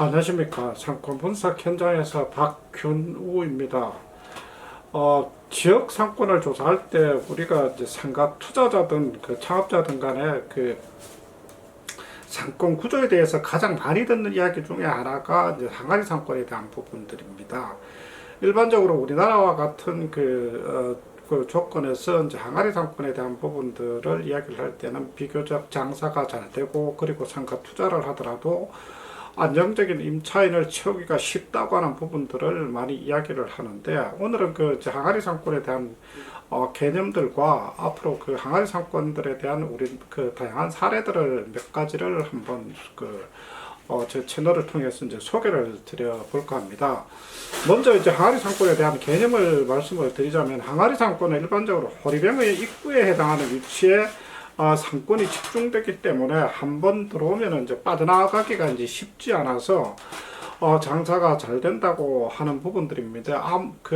안녕하십니까. 상권 분석 현장에서 박균우입니다. 지역 상권을 조사할 때 우리가 이제 상가 투자자든 그 창업자든 간에 그 상권 구조에 대해서 가장 많이 듣는 이야기 중에 하나가 이제 항아리 상권에 대한 부분들입니다. 일반적으로 우리나라와 같은 그 조건에서 이제 항아리 상권에 대한 부분들을 이야기를 할 때는 비교적 장사가 잘 되고, 그리고 상가 투자를 하더라도 안정적인 임차인을 채우기가 쉽다고 하는 부분들을 많이 이야기를 하는데, 오늘은 그 항아리 상권에 대한 개념들과 앞으로 그 항아리 상권들에 대한 우리 그 다양한 사례들을 몇 가지를 한번 제 채널을 통해서 이제 소개를 드려볼까 합니다. 먼저 이제 항아리 상권에 대한 개념을 말씀을 드리자면, 항아리 상권은 일반적으로 호리병의 입구에 해당하는 위치에 상권이 집중되기 때문에 한 번 들어오면 이제 빠져나가기가 이제 쉽지 않아서 장사가 잘 된다고 하는 부분들입니다.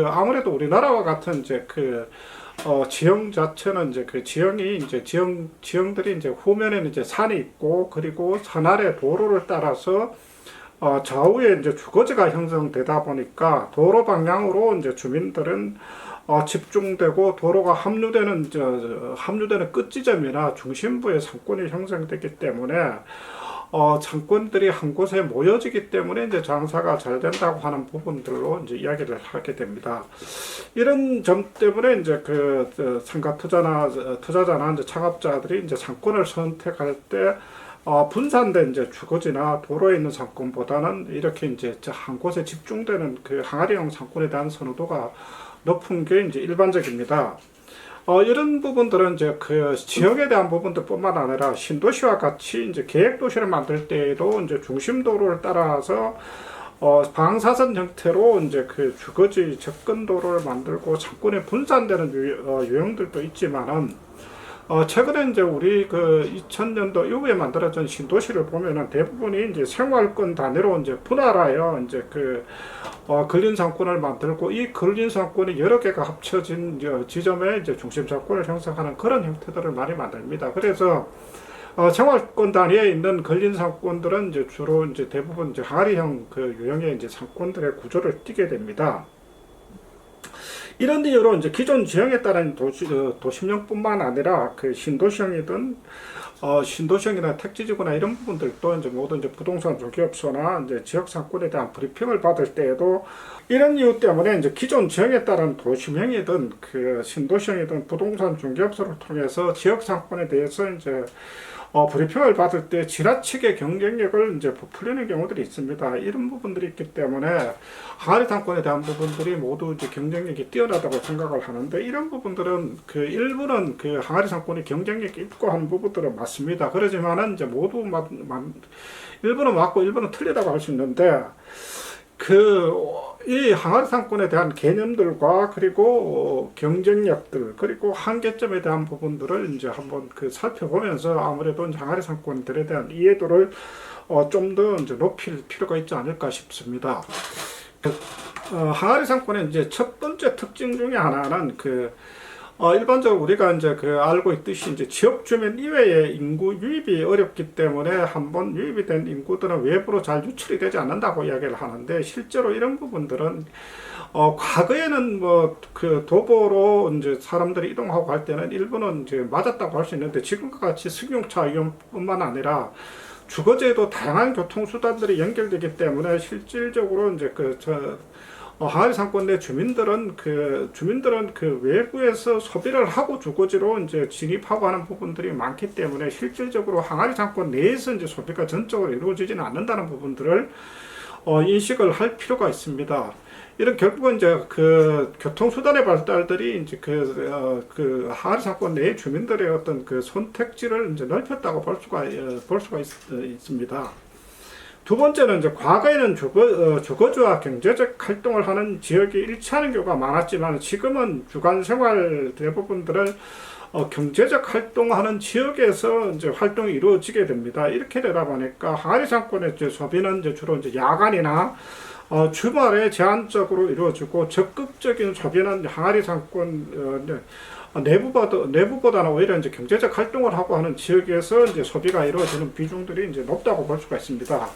아무래도 우리나라와 같은 이제 지형 자체는 이제 그 지형이 이제 지형들이 이제 후면에는 이제 산이 있고, 그리고 산 아래 도로를 따라서 좌우에 이제 주거지가 형성되다 보니까 도로 방향으로 이제 주민들은 집중되고, 도로가 합류되는 끝지점이나 중심부에 상권이 형성되기 때문에 상권들이 한 곳에 모여지기 때문에 이제 장사가 잘 된다고 하는 부분들로 이제 이야기를 하게 됩니다. 이런 점 때문에 이제 상가 투자자나 이제 창업자들이 이제 상권을 선택할 때 분산된 이제 주거지나 도로에 있는 상권보다는 이렇게 이제 한 곳에 집중되는 그 항아리형 상권에 대한 선호도가 높은 게 이제 일반적입니다. 이런 부분들은 이제 그 지역에 대한 부분들뿐만 아니라 신도시와 같이 이제 계획 도시를 만들 때에도 이제 중심도로를 따라서 방사선 형태로 이제 그 주거지 접근도로를 만들고 상권에 분산되는 유형들도 있지만은, 최근에 이제 우리 그 2000년도 이후에 만들어진 신도시를 보면은 대부분이 이제 생활권 단위로 이제 분할하여 이제 근린 상권을 만들고, 이 근린 상권이 여러 개가 합쳐진 지점에 이제 중심 상권을 형성하는 그런 형태들을 많이 만듭니다. 그래서 생활권 단위에 있는 근린 상권들은 이제 주로 이제 대부분 이제 항아리형 그 유형의 이제 상권들의 구조를 띠게 됩니다. 이런 이유로 이제 기존 지형에 따른 도심형뿐만 아니라 그 신도시형이든 신도시형이나 택지지구나 이런 부분들도 이제 모두 이제 부동산 중개업소나 이제 지역 상권에 대한 브리핑을 받을 때에도 이런 이유 때문에 이제 기존 지형에 따른 도심형이든 그 신도시형이든 부동산 중개업소를 통해서 지역 상권에 대해서 이제 브리핑을 받을 때 지나치게 경쟁력을 이제 부풀리는 경우들이 있습니다. 이런 부분들이 있기 때문에 항아리 상권에 대한 부분들이 모두 이제 경쟁력이 뛰어나다고 생각을 하는데, 이런 부분들은 일부는 항아리 상권이 경쟁력이 있고 하는 부분들은 맞습니다. 그러지만은 이제 모두 일부는 맞고 일부는 틀리다고 할 수 있는데, 이 항아리 상권에 대한 개념들과 그리고 경쟁력들, 그리고 한계점에 대한 부분들을 이제 한번 살펴보면서 아무래도 항아리 상권들에 대한 이해도를 좀 더 이제 높일 필요가 있지 않을까 싶습니다. 항아리 상권의 이제 첫 번째 특징 중에 하나는 일반적으로 우리가 이제 알고 있듯이 이제 지역 주민 이외의 인구 유입이 어렵기 때문에 한번 유입이 된 인구들은 외부로 잘 유출이 되지 않는다고 이야기를 하는데, 실제로 이런 부분들은 과거에는 도보로 이제 사람들이 이동하고 할 때는 일부는 이제 맞았다고 할 수 있는데, 지금과 같이 승용차 위험뿐만 아니라 주거지에도 다양한 교통수단들이 연결되기 때문에 실질적으로 이제 항아리 상권 내 주민들은 외부에서 소비를 하고 주거지로 이제 진입하고 하는 부분들이 많기 때문에 실질적으로 항아리 상권 내에서 이제 소비가 전적으로 이루어지지는 않는다는 부분들을 인식을 할 필요가 있습니다. 이런 결국은 이제 교통수단의 발달들이 이제 항아리 상권 내 주민들의 어떤 선택지를 이제 넓혔다고 볼 수가 있습니다. 두 번째는 이제 과거에는 주거지와 경제적 활동을 하는 지역이 일치하는 경우가 많았지만, 지금은 주간 생활 대부분들을 경제적 활동하는 지역에서 이제 활동이 이루어지게 됩니다. 이렇게 되다 보니까 항아리 상권의 소비는 이제 주로 이제 야간이나 주말에 제한적으로 이루어지고, 적극적인 소비는 항아리 상권 내부보다는 오히려 이제 경제적 활동을 하고 하는 지역에서 이제 소비가 이루어지는 비중들이 이제 높다고 볼 수가 있습니다.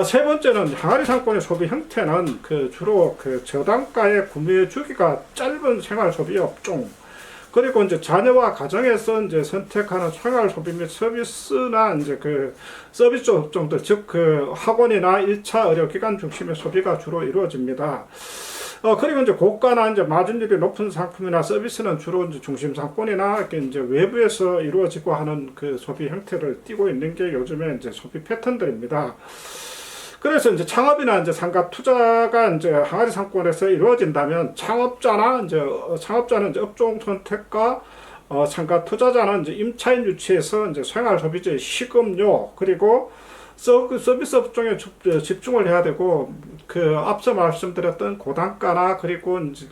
세 번째는 항아리 상권의 소비 형태는 주로 저단가의 구매 주기가 짧은 생활 소비 업종, 그리고 이제 자녀와 가정에서 이제 선택하는 생활 소비 및 서비스나 이제 서비스 업종들, 즉 학원이나 1차 의료기관 중심의 소비가 주로 이루어집니다. 그리고 이제 고가나 이제 마진율이 높은 상품이나 서비스는 주로 이제 중심 상권이나 이제 외부에서 이루어지고 하는 소비 형태를 띠고 있는 게 요즘에 이제 소비 패턴들입니다. 그래서 이제 창업이나 이제 상가 투자가 이제 항아리 상권에서 이루어진다면 창업자는 이제 업종 선택과 상가 투자자는 이제 임차인 유치에서 이제 생활 소비재 식음료 그리고 서비스 업종에 집중을 해야 되고, 앞서 말씀드렸던 고단가나 그리고 이제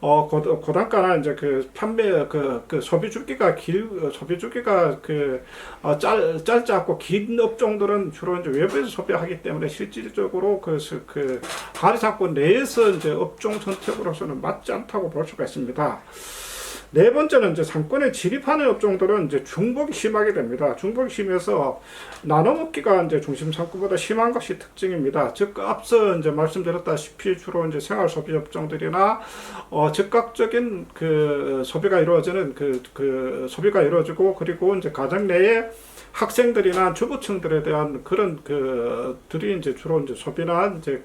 고단가나 이제 판매 소비 주기가 짧지 않고 긴 업종들은 주로 이제 외부에서 소비하기 때문에 실질적으로 항아리 상권 내에서 이제 업종 선택으로서는 맞지 않다고 볼 수가 있습니다. 네 번째는 이제 상권에 진입하는 업종들은 이제 중복이 심하게 됩니다. 중복이 심해서 나눠먹기가 이제 중심 상권보다 심한 것이 특징입니다. 즉, 앞서 이제 말씀드렸다시피 주로 이제 생활 소비 업종들이나, 즉각적인 소비가 이루어지는 소비가 이루어지고, 그리고 이제 가정 내에 학생들이나 주부층들에 대한 그런 들이 이제 주로 이제 소비나 이제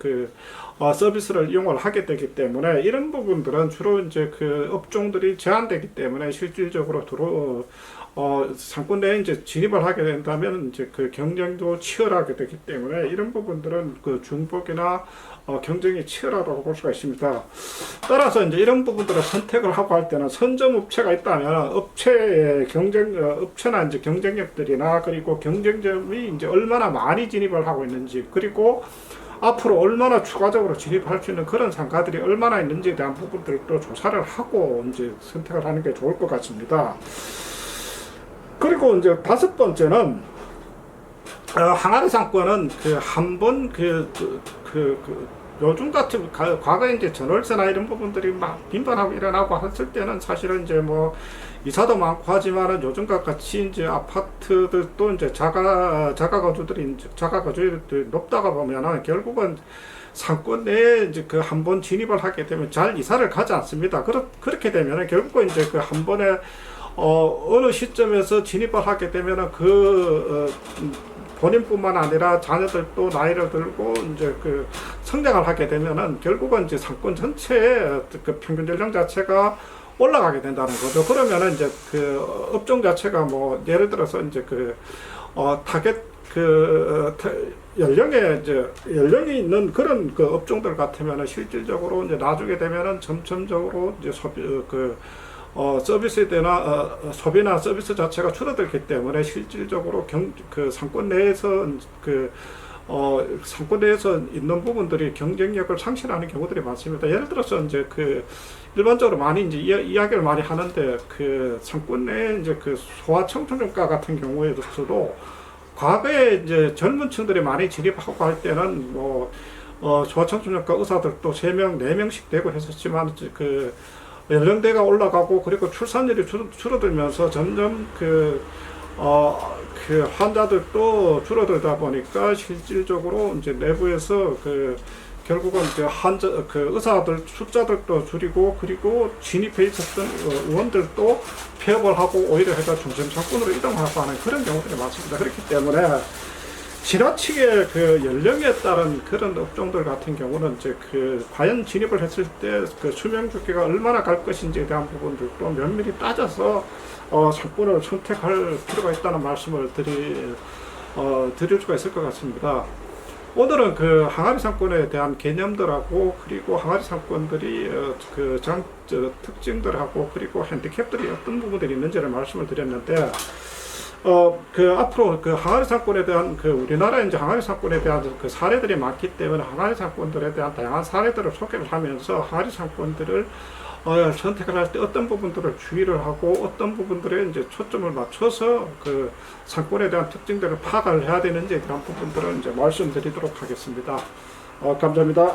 서비스를 이용을 하게 되기 때문에 이런 부분들은 주로 이제 업종들이 제한되기 때문에 실질적으로 상권 내에 이제 진입을 하게 된다면 이제 경쟁도 치열하게 되기 때문에 이런 부분들은 중복이나 경쟁이 치열하다고 볼 수가 있습니다. 따라서 이제 이런 부분들을 선택을 하고 할 때는 선점 업체가 있다면 업체나 이제 경쟁력들이나 그리고 경쟁점이 이제 얼마나 많이 진입을 하고 있는지, 그리고 앞으로 얼마나 추가적으로 진입할 수 있는 그런 상가들이 얼마나 있는지에 대한 부분들도 조사를 하고 이제 선택을 하는 게 좋을 것 같습니다. 그리고 이제 다섯 번째는 항아리 상권은 한번 요즘 같은 과거에 이제 전월세나 이런 부분들이 막 빈번하고 일어나고 했을 때는 사실은 이제 뭐 이사도 많고 하지만은 요즘과 같이 이제 아파트들도 이제 자가 거주율이 높다가 보면은 결국은 상권 내에 이제 한 번 진입을 하게 되면 잘 이사를 가지 않습니다. 그렇게 되면은 결국은 이제 한 번에 어느 시점에서 진입을 하게 되면은 본인뿐만 아니라 자녀들도 나이를 들고 이제 성장을 하게 되면은 결국은 이제 상권 전체의 평균 연령 자체가 올라가게 된다는 거죠. 그러면은 이제 업종 자체가 뭐 예를 들어서 이제 타겟 연령이 있는 그런 업종들 같으면은 실질적으로 이제 나중에 되면은 점점적으로 이제 서비스에 대한 소비나 서비스 자체가 줄어들기 때문에 실질적으로 상권 내에서 상권 내에서 있는 부분들이 경쟁력을 상실하는 경우들이 많습니다. 예를 들어서 이제 일반적으로 많이 이제 이야기를 많이 하는데 상권 내에 이제 소아청소년과 같은 경우에서도 과거에 이제 젊은 층들이 많이 진입하고 할 때는 소아청소년과 의사들도 3명, 4명씩 되고 했었지만 연령대가 올라가고 그리고 출산율이 줄어들면서 점점 환자들도 줄어들다 보니까 실질적으로 이제 내부에서 결국은 이제 의사들 숫자들도 줄이고 그리고 진입해 있었던 의원들도 폐업을 하고 오히려 해서 중심 상권으로 이동하고 하는 그런 경우들이 많습니다. 그렇기 때문에 지나치게 연령에 따른 그런 업종들 같은 경우는 이제 과연 진입을 했을 때 수명 주기가 얼마나 갈 것인지에 대한 부분들도 면밀히 따져서 상권을 선택할 필요가 있다는 말씀을 드릴 수가 있을 것 같습니다. 오늘은 항아리 상권에 대한 개념들하고 그리고 항아리 상권들이 특징들하고 그리고 핸디캡들이 어떤 부분들이 있는지를 말씀을 드렸는데, 앞으로 항아리 상권에 대한 우리나라 이제 항아리 상권에 대한 사례들이 많기 때문에 항아리 상권들에 대한 다양한 사례들을 소개를 하면서 항아리 상권들을 선택을 할 때 어떤 부분들을 주의를 하고 어떤 부분들에 이제 초점을 맞춰서 상권에 대한 특징들을 파악을 해야 되는지에 대한 부분들을 이제 말씀드리도록 하겠습니다. 감사합니다.